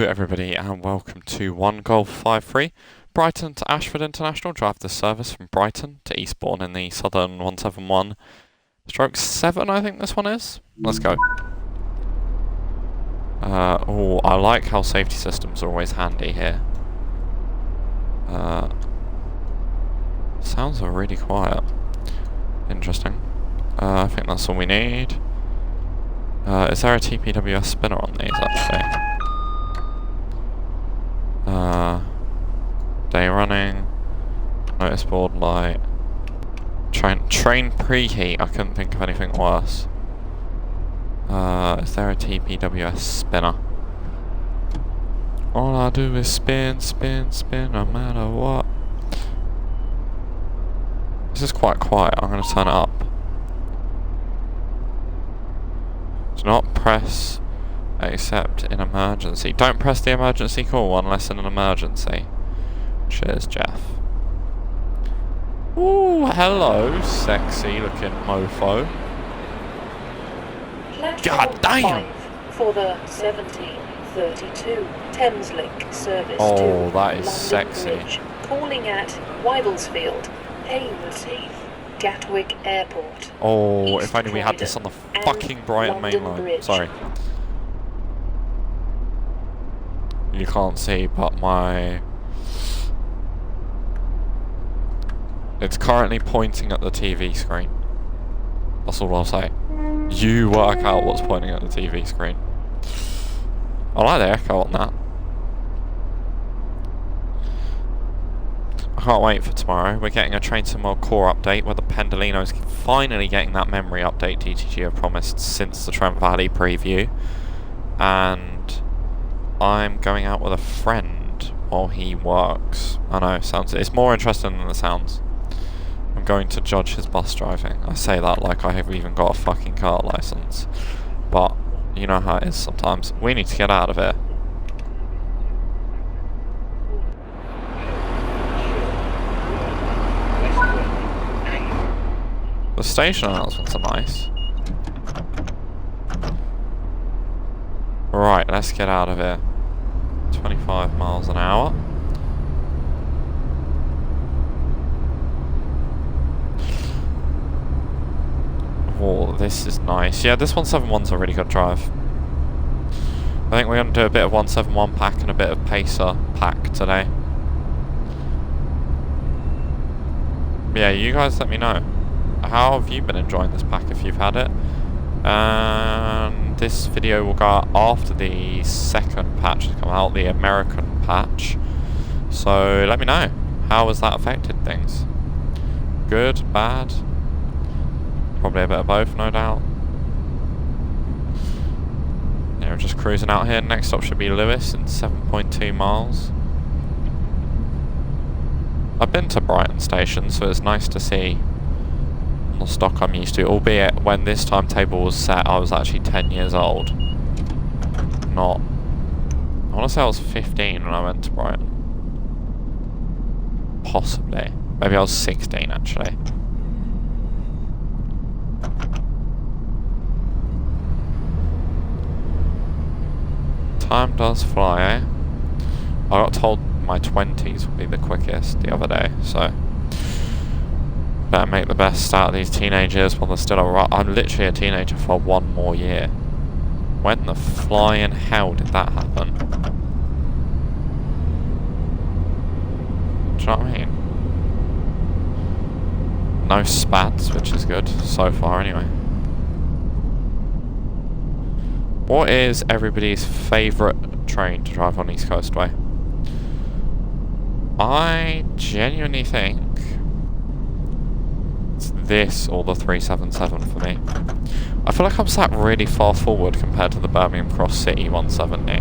everybody and welcome to 1 Golf 53 Brighton to Ashford International. Drive the service from Brighton to Eastbourne in the Southern 171 stroke 7 I think this one is. Let's go. Oh, I like how safety systems are always handy here. Sounds are really quiet. Interesting. I think that's all we need. Is there a TPWS spinner on these actually? Day running, notice board light, train preheat. I couldn't think of anything worse. Is there a TPWS spinner? All I do is spin, spin, spin, no matter what. This is quite quiet. I'm going to turn it up. Do not press except in emergency. Don't press the emergency call unless in an emergency. Cheers, Jeff. Ooh, hello, sexy looking mofo. God damn! For the 1732 Thameslink service oh, to that is London sexy. Bridge, calling at Wivelsfield, Haynesheath, Gatwick Airport. Oh, East if only we had this on the fucking Brighton main line. Bridge. Sorry. You can't see, but my... It's currently pointing at the TV screen. That's all I'll say. You work out what's pointing at the TV screen. I like the echo on that. I can't wait for tomorrow. We're getting a Train Sim World Core update where the Pendolino's finally getting that memory update DTG have promised since the Trent Valley preview. And I'm going out with a friend while he works. I know, it's more interesting than it sounds. I'm going to judge his bus driving. I say that like I have even got a fucking car license. But you know how it is sometimes. We need to get out of here. The station announcements are nice. Right, let's get out of here. 25 miles an hour. Oh, this is nice. Yeah, this 171's a really good drive. I think we're going to do a bit of 171 pack and a bit of pacer pack today. Yeah, you guys let me know. How have you been enjoying this pack if you've had it? And this video will go out after the second patch has come out, the American patch. So let me know. How has that affected things? Good? Bad? Probably a bit of both, no doubt. Yeah, we're just cruising out here. Next stop should be Lewis in 7.2 miles. I've been to Brighton station, so it's nice to see the stock I'm used to, albeit when this timetable was set I was actually 10 years old. Not... I want to say I was 15 when I went to Brighton. Possibly. Maybe I was 16 actually. Time does fly, eh? I got told my 20s would be the quickest the other day, so better make the best out of these teenage years while they're still alright. I'm literally a teenager for one more year. When the flying hell did that happen? Do you know what I mean? No spats, which is good so far anyway. What is everybody's favourite train to drive on East Coastway? I genuinely think it's this or the 377 for me. I feel like I'm sat really far forward compared to the Birmingham Cross City 170.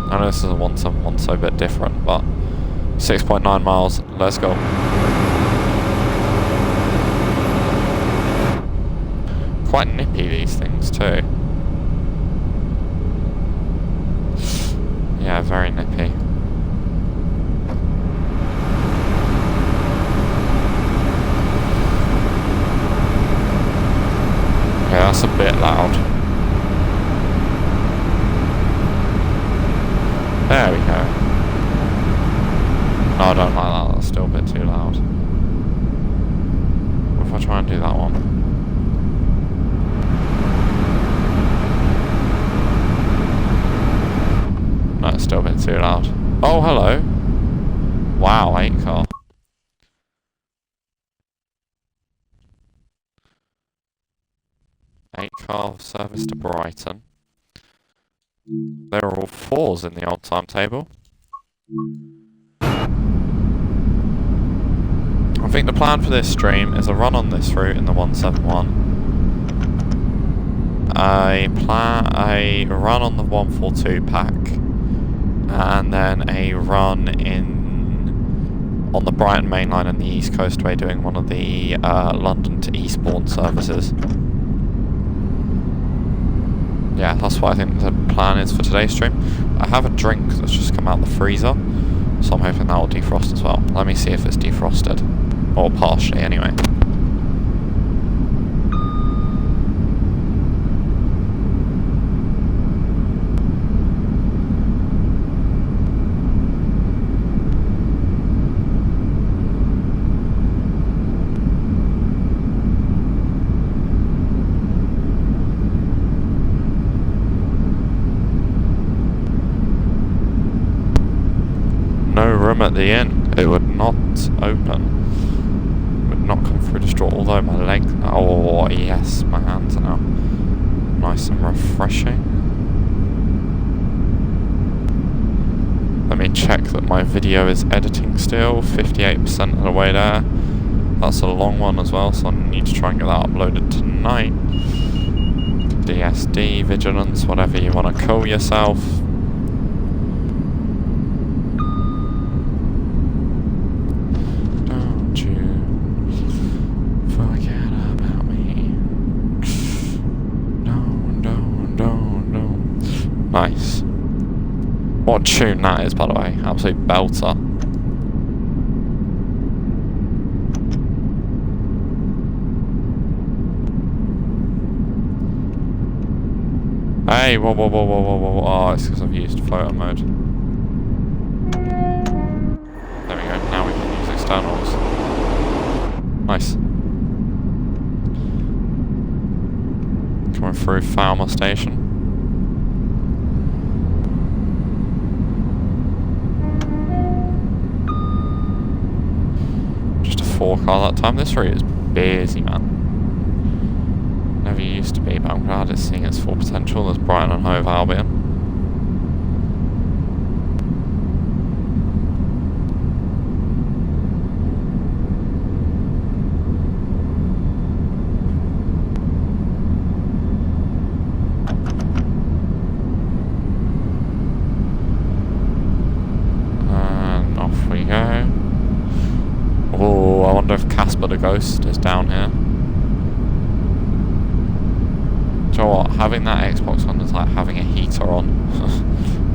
I know this is a 171, so a bit different, but 6.9 miles, let's go. Quite nippy these things too. Yeah, very nippy. Yeah, that's a bit loud. 8-car service to Brighton. There are all 4s in the old timetable. I think the plan for this stream is a run on this route in the 171, a run on the 142 pack, and then a run on the Brighton main line and the East Coastway, doing one of the London to Eastbourne services. Yeah, that's what I think the plan is for today's stream. I have a drink that's just come out the freezer, so I'm hoping that will defrost as well. Let me see if it's defrosted. Or partially, anyway. No room at the inn. It would not open. Not come through the straw, although my leg, oh yes, my hands are now nice and refreshing. Let me check that my video is editing still, 58% of the way there. That's a long one as well, so I need to try and get that uploaded tonight. DSD, vigilance, whatever you want to call yourself. Nice. What tune that is, by the way. Absolute belter. Hey, whoa. Oh, it's because I've used floater mode. There we go. Now we can use externals. Nice. Coming through Falmer Station. Just a 4-car that time. This route is busy, man. Never used to be, but I'm glad it's seeing its full potential. There's Brighton and Hove Albion. Oh, I wonder if Casper the Ghost is down here. Do you know what? Having that Xbox on is like having a heater on.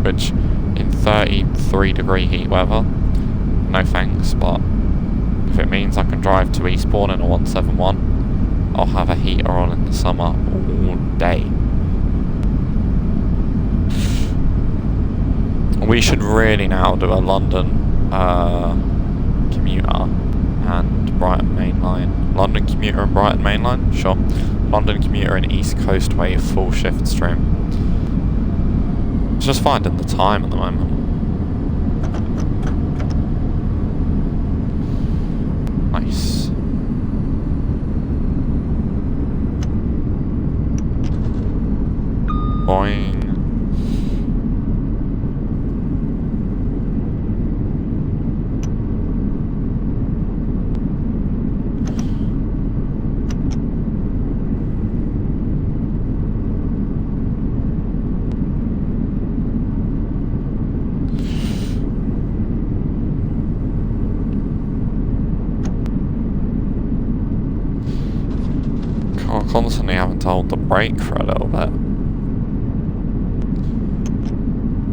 Which, in 33 degree heat weather, no thanks, but if it means I can drive to Eastbourne in a 171, I'll have a heater on in the summer all day. We should really now do a London commuter and Brighton main line. London commuter and Brighton main line? Sure. London commuter and East Coastway full shift stream. It's just finding the time at the moment. Nice. Boing. Constantly having to hold the brake for a little bit.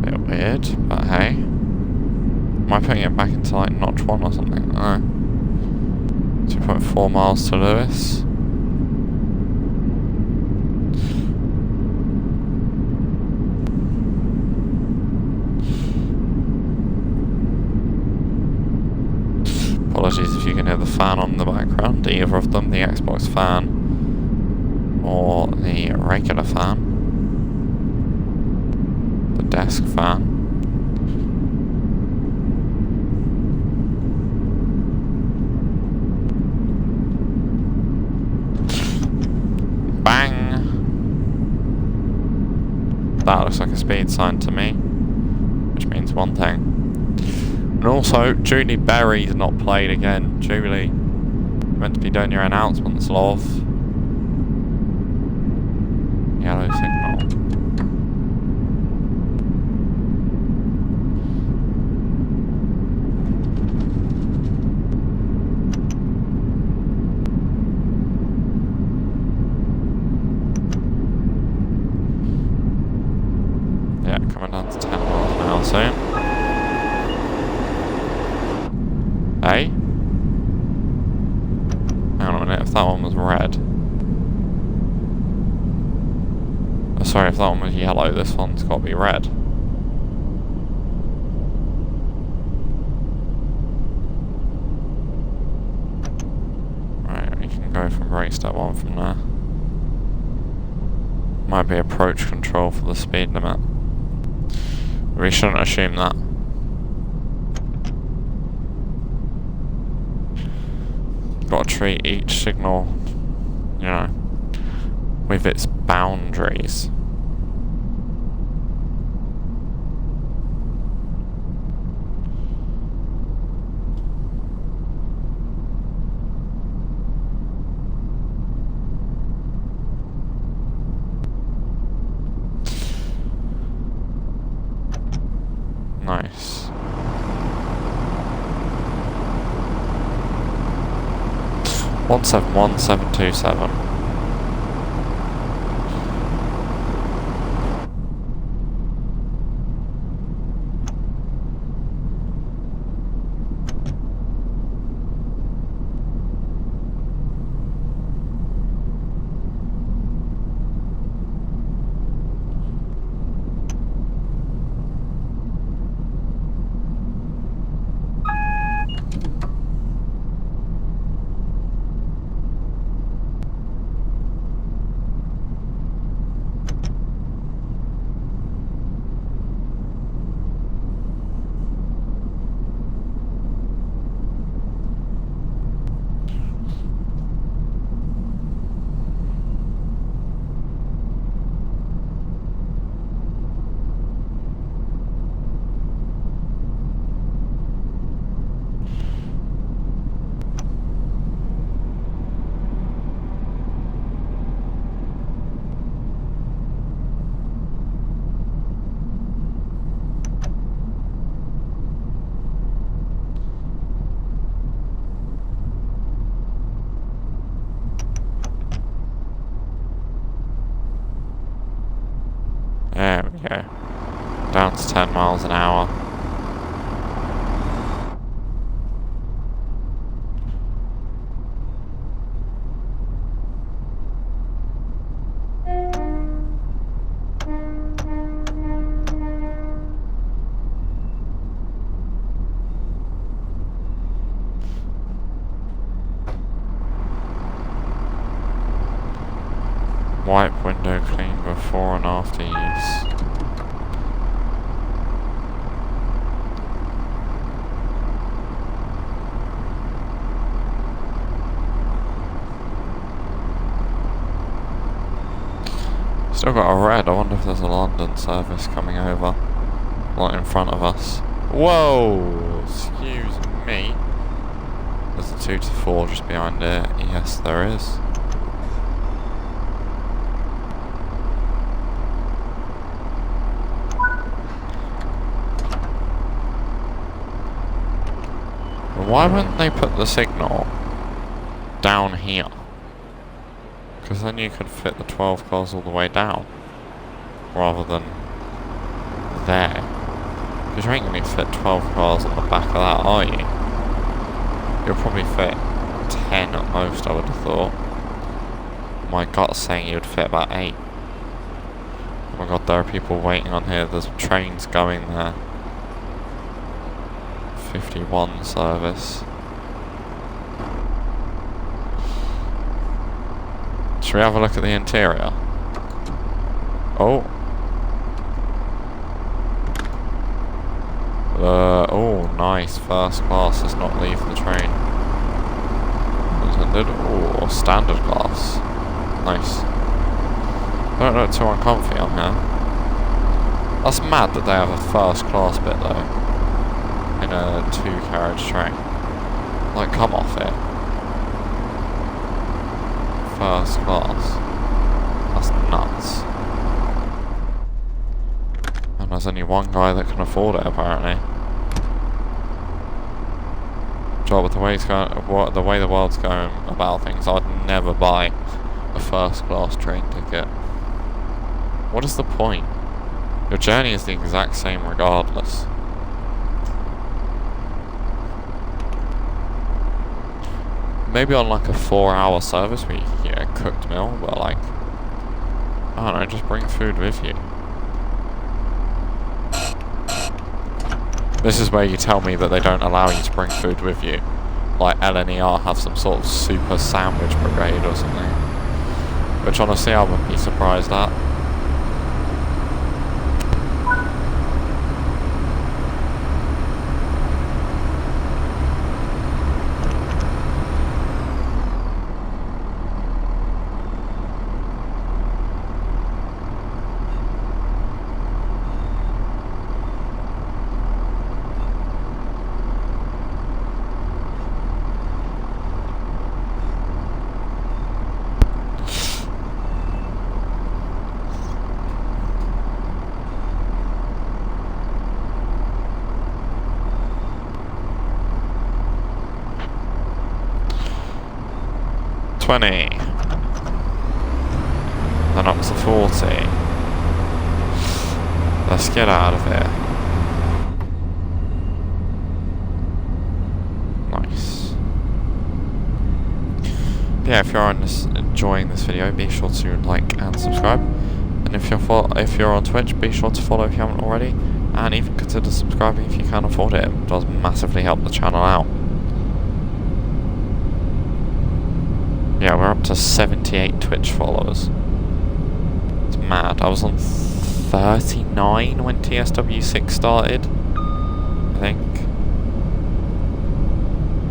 Bit weird, but hey. Am I putting it back into like notch 1 or something? No. 2.4 miles to Lewis. Apologies if you can hear the fan on the background, either of them, the Xbox fan or the regular fan, the desk fan. Bang! That looks like a speed sign to me, which means one thing. And also, Julie Berry's not played again. Julie, you're meant to be doing your announcements, love. Yellow signal. Yeah, coming down to 10 miles an hour soon. Hey? Hang on a minute, if that one was red. Oh, sorry, if that one was yellow, this one's got to be red. Right, we can go from brake step 1 from there. Might be approach control for the speed limit. We shouldn't assume that. Got to treat each signal, you know, with its boundaries. Nice. 171727. There we go. Down to 10 miles an hour. Wipe window clean before and after use. Still got a red. I wonder if there's a London service coming over. Right in front of us. Whoa! Excuse me. There's a 2 to 4 just behind it. Yes, there is. Why wouldn't they put the signal down here? Because then you could fit the 12 cars all the way down, rather than there. Because you ain't going to fit 12 cars on the back of that, are you? You'll probably fit 10 at most, I would have thought. My gut's saying you would fit about 8. Oh my god, there are people waiting on here. There's trains going there. 51 service. Should we have a look at the interior? Oh. Oh, nice. First class does not leave the train. Intended. Oh, standard class. Nice. I don't look too uncomfy on here. That's mad that they have a first class bit though. In a 2-carriage train. Like, come off it. First class. That's nuts. And there's only one guy that can afford it, apparently. But the way it's going, the way the world's going about things, I'd never buy a first class train ticket. What is the point? Your journey is the exact same regardless. Maybe on like a 4-hour service where you can get a cooked meal, but like, I don't know, just bring food with you. This is where you tell me that they don't allow you to bring food with you. Like LNER have some sort of super sandwich brigade or something. Which honestly I wouldn't be surprised at. Then up to 40. Let's get out of here. Nice. Yeah, if you're enjoying this video, be sure to like and subscribe. And if you're on Twitch, be sure to follow if you haven't already. And even consider subscribing if you can afford it. It does massively help the channel out. Yeah, we're up to 78 Twitch followers. It's mad. I was on 39 when TSW6 started, I think.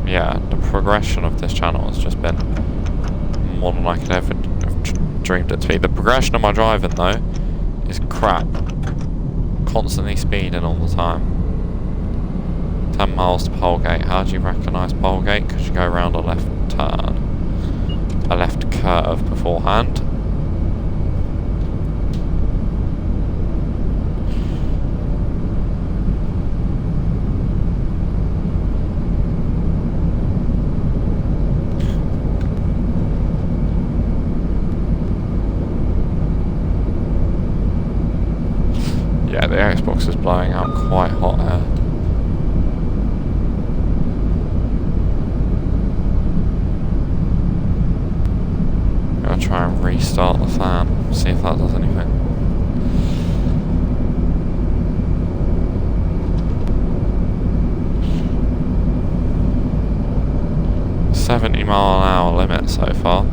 Yeah, the progression of this channel has just been more than I could ever have dreamed it to be. The progression of my driving, though, is crap. Constantly speeding all the time. 10 miles to Polegate. How do you recognise Polegate? Because you go around a left turn. A left curve beforehand. Yeah, the Xbox is blowing out quite hot air. I'll try and restart the fan, see if that does anything. $70-mile-an-hour limit so far.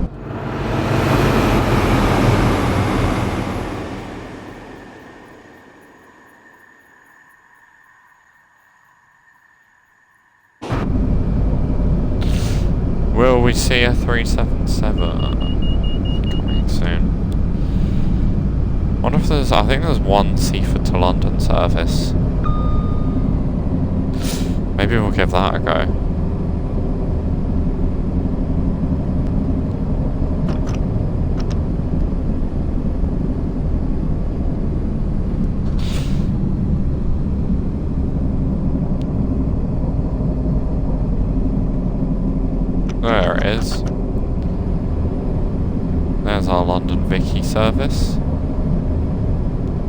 Will we see a 377? Soon. I wonder if there's, I think there's one Seaford to London service. Maybe we'll give that a go. There it is. There's our London Vicky service.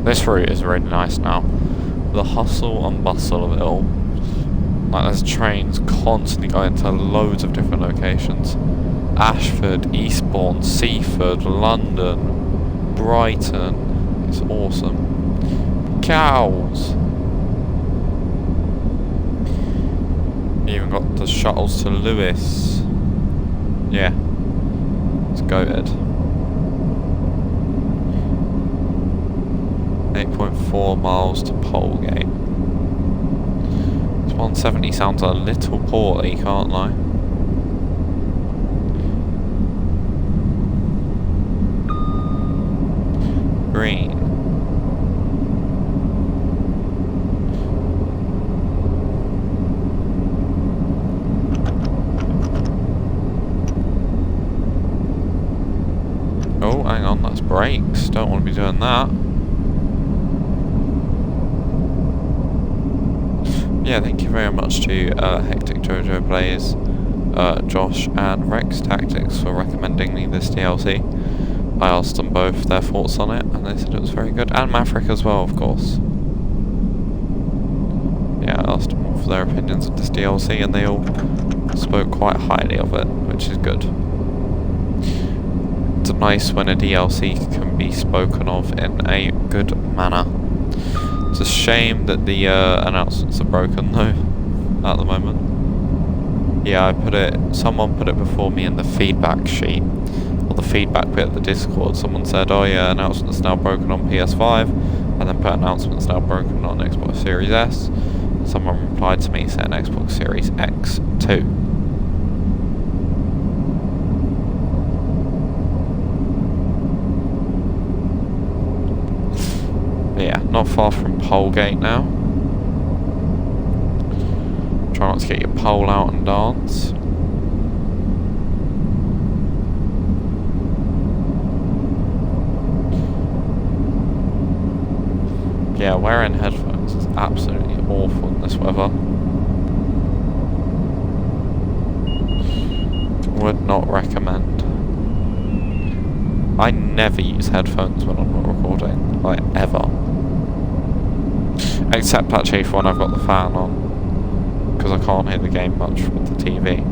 This route is really nice now. The hustle and bustle of it all. Like, there's trains constantly going to loads of different locations. Ashford, Eastbourne, Seaford, London, Brighton. It's awesome. Cows! Even got the shuttles to Lewis. Yeah. It's goated. 8.4 miles to Polegate. This 170 sounds a little poorly, can't lie. Green. want to be doing that. Yeah, thank you very much to Hectic Jojo Plays, Josh and Rex Tactics for recommending me this DLC. I asked them both their thoughts on it, and they said it was very good. And Maverick as well, of course. Yeah, I asked them all for their opinions of this DLC, and they all spoke quite highly of it, which is good. It's nice when a DLC can be spoken of in a good manner. It's a shame that the announcements are broken, though, at the moment. Yeah, someone put it before me in the feedback sheet, or the feedback bit of the Discord. Someone said, oh yeah, announcements now broken on PS5, and then put announcements now broken on Xbox Series S. Someone replied to me saying Xbox Series X too. But yeah, not far from Polegate now. Try not to get your pole out and dance. Yeah, wearing headphones is absolutely awful in this weather. Would not recommend. I never use headphones when I'm not recording, like ever. Except actually for when I've got the fan on, because I can't hear the game much with the TV.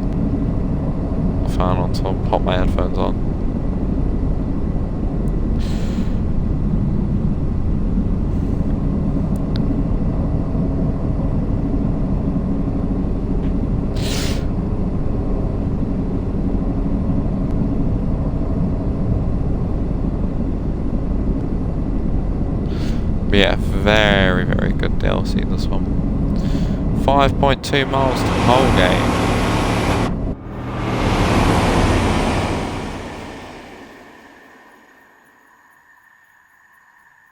The fan on, so I'll pop my headphones on. Yeah, very, very good DLC, this one. 5.2 miles to Polegate.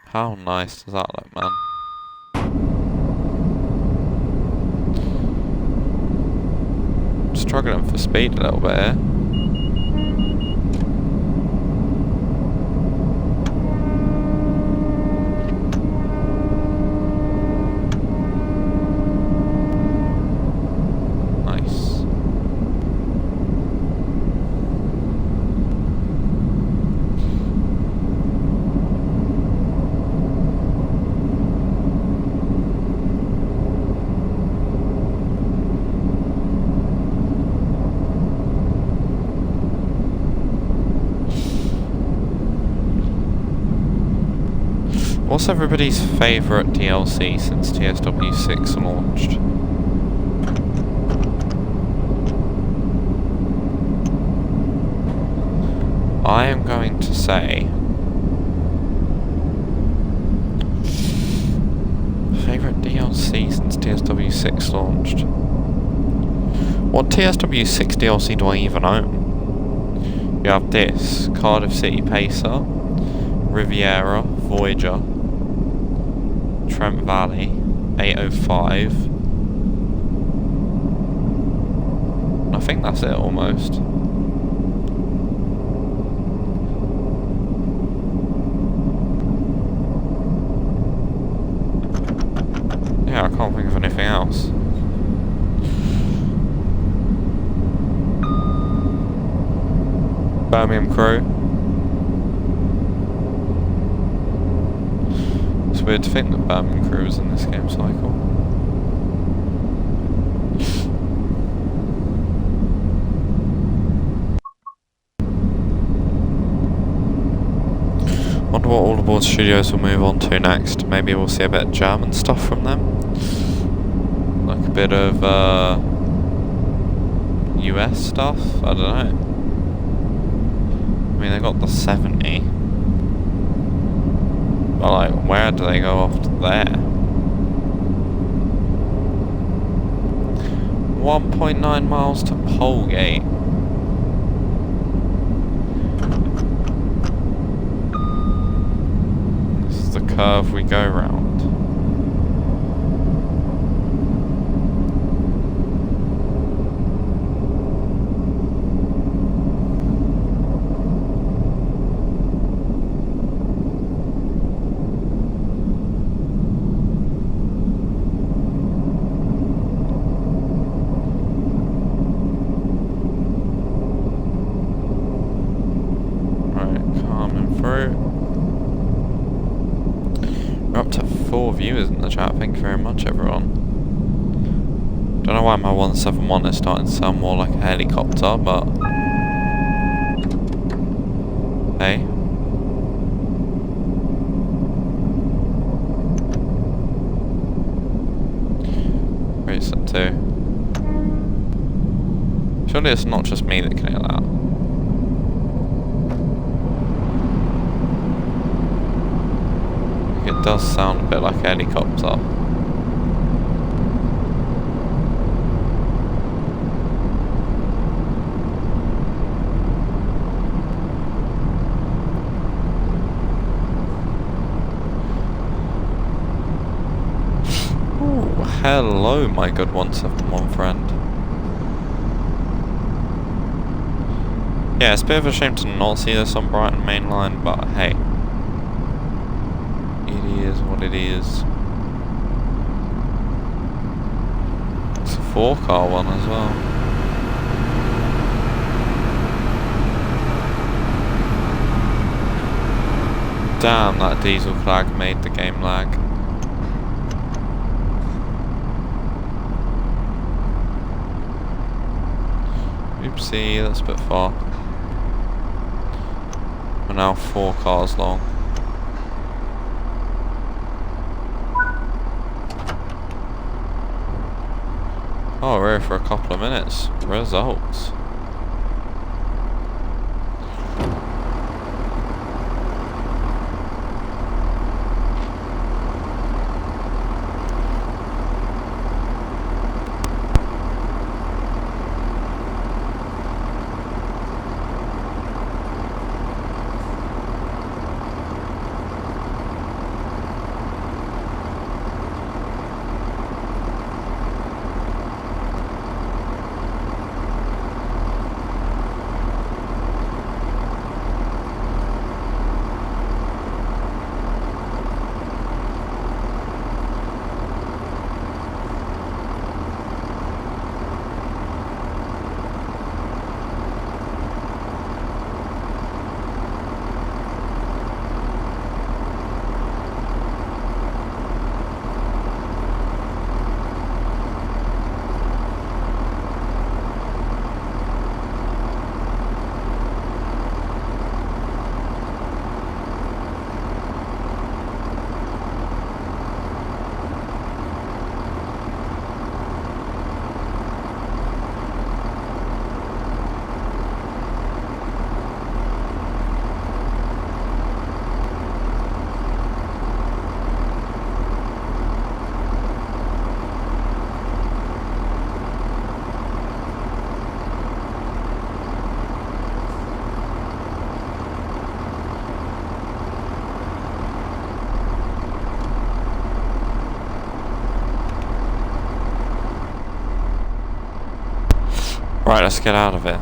How nice does that look, man? Struggling for speed a little bit here. What's everybody's favourite DLC since TSW6 launched? I am going to say... favourite DLC since TSW6 launched? What TSW6 DLC do I even own? You have this, Cardiff City Pacer, Riviera, Voyager, Trent Valley, 805. I think that's it almost. Yeah, I can't think of anything else. Birmingham Crew. It's weird to think that Birmingham Crew is in this game cycle. Wonder what All Aboard Studios will move on to next. Maybe we'll see a bit of German stuff from them. Like a bit of US stuff? I don't know. I mean, they got the 70. But like, where do they go after there? 1.9 miles to Polegate. This is the curve we go round. We're up to 4 viewers in the chat. Thank you very much, everyone. Don't know why my 171 is starting to sound more like a helicopter, but hey. Where's it to? Surely it's not just me that can hear that. It does sound a bit like a helicopter. Ooh, hello, my good 171 friend. Yeah, it's a bit of a shame to not see this on Brighton Main Line, but hey. It is what it is. It's a 4-car one as well. Damn, that diesel flag made the game lag. Oopsie, that's a bit far. We're now 4 cars long. Oh, we're here for a couple of minutes. Results. Right, let's get out of it.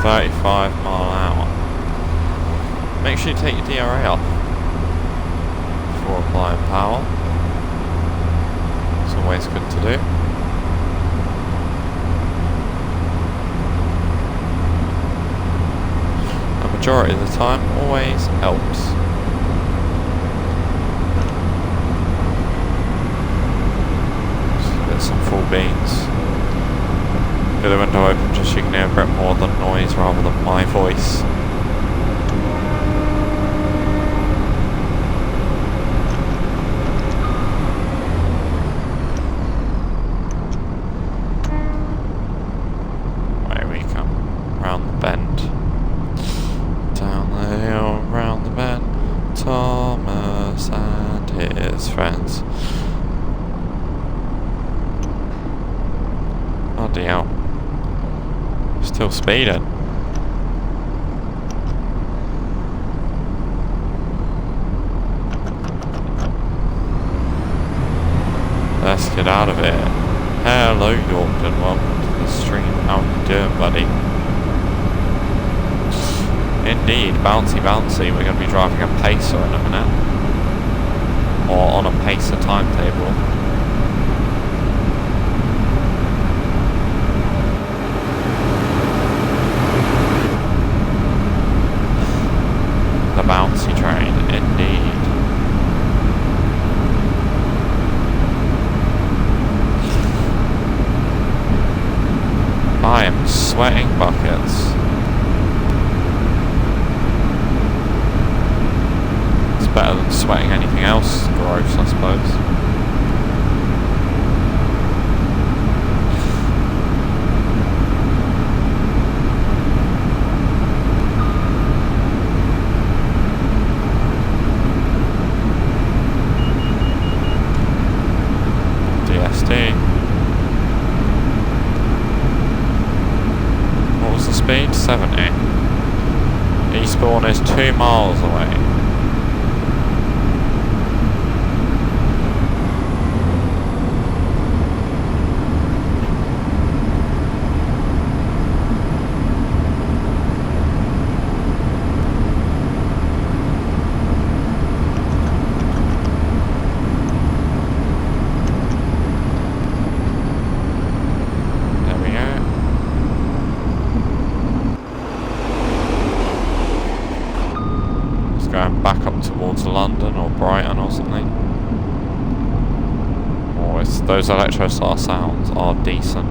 £35 mph. Make sure you take your DRA off before applying power. It's always good to do. Majority of the time always helps. Get some full beans. Get the window open just so you can hear a bit more of the noise rather than my voice. Where we come round the bend. Down the hill, round the bend, Thomas and his friends. Bloody hell. Still speeding. Let's get out of here. Hello Yorkton, welcome to the stream. How you doing, buddy? Indeed, bouncy bouncy. We're going to be driving a pacer in a minute. Or on a pacer. pacer timetable. The bouncy train, indeed. I am sweating buckets. It's better than sweating anything else gross, I suppose. DST. Speed 70. Eastbourne is 2 miles away. Going back up towards London or Brighton or something. Oh, those Electrostar sounds are decent.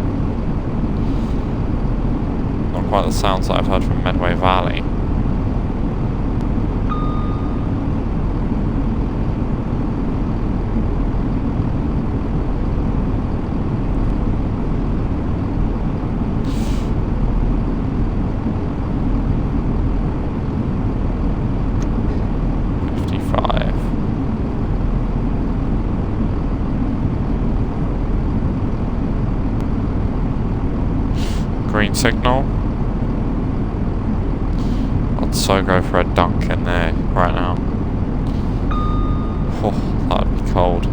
Not quite the sounds that I've heard from Medway Valley. Green signal. I'd so go for a dunk in there right now. Oh, that'd be cold.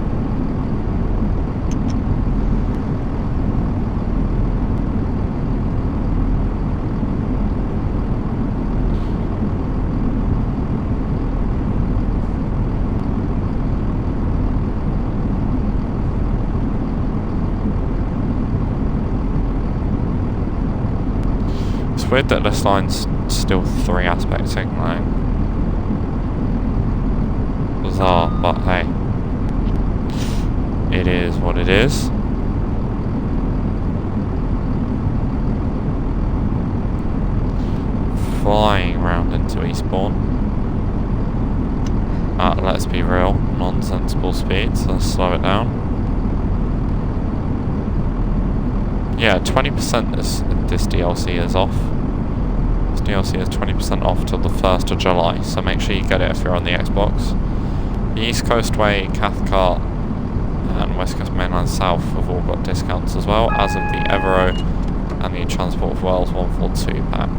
It's weird that this line's still 3-aspect signaling. Bizarre, but hey. It is what it is. Flying round into Eastbourne. Let's be real, nonsensible speeds, so let's slow it down. Yeah, 20% this DLC is off. This DLC is 20% off till the 1st of July, so make sure you get it if you're on the Xbox. The East Coastway, Cathcart and West Coast Mainland South have all got discounts as well, as of the Evero and the Transport of Wales 142 pack,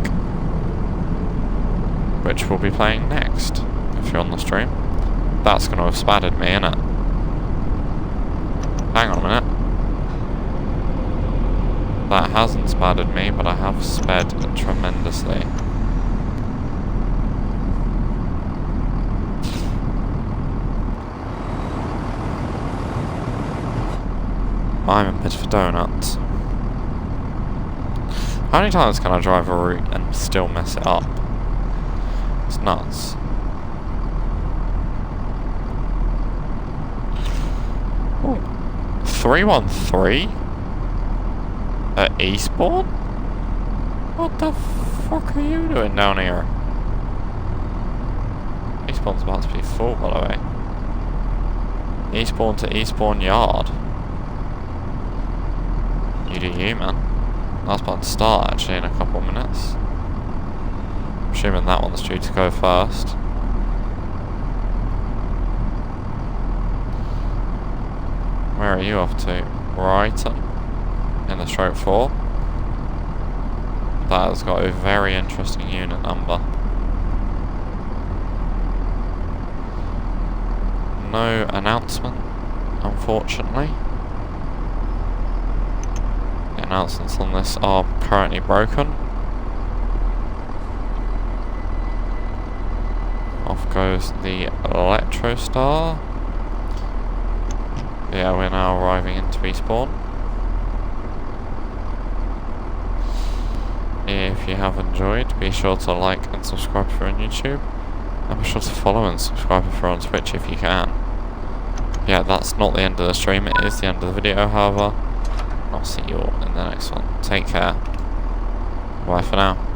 which we'll be playing next, if you're on the stream. That's going to have spattered me, innit? Hang on a minute. That hasn't spattered me, but I have sped tremendously. I'm a bit of a donut. How many times can I drive a route and still mess it up? It's nuts. Ooh. 313? At Eastbourne? What the fuck are you doing down here? Eastbourne's about to be full, by the way. Eastbourne to Eastbourne Yard. You do you, man. That's about to start, actually, in a couple of minutes. I'm assuming that one's due to go first. Where are you off to? Brighton? In the stroke 4. That has got a very interesting unit number. No announcement, unfortunately. The announcements on this are currently broken. Off goes the Electrostar. Yeah, we're now arriving into Eastbourne. If you have enjoyed, be sure to like and subscribe if you're on YouTube. And be sure to follow and subscribe if you're on Twitch if you can. Yeah, that's not the end of the stream, it is the end of the video, however. I'll see you all in the next one. Take care. Bye for now.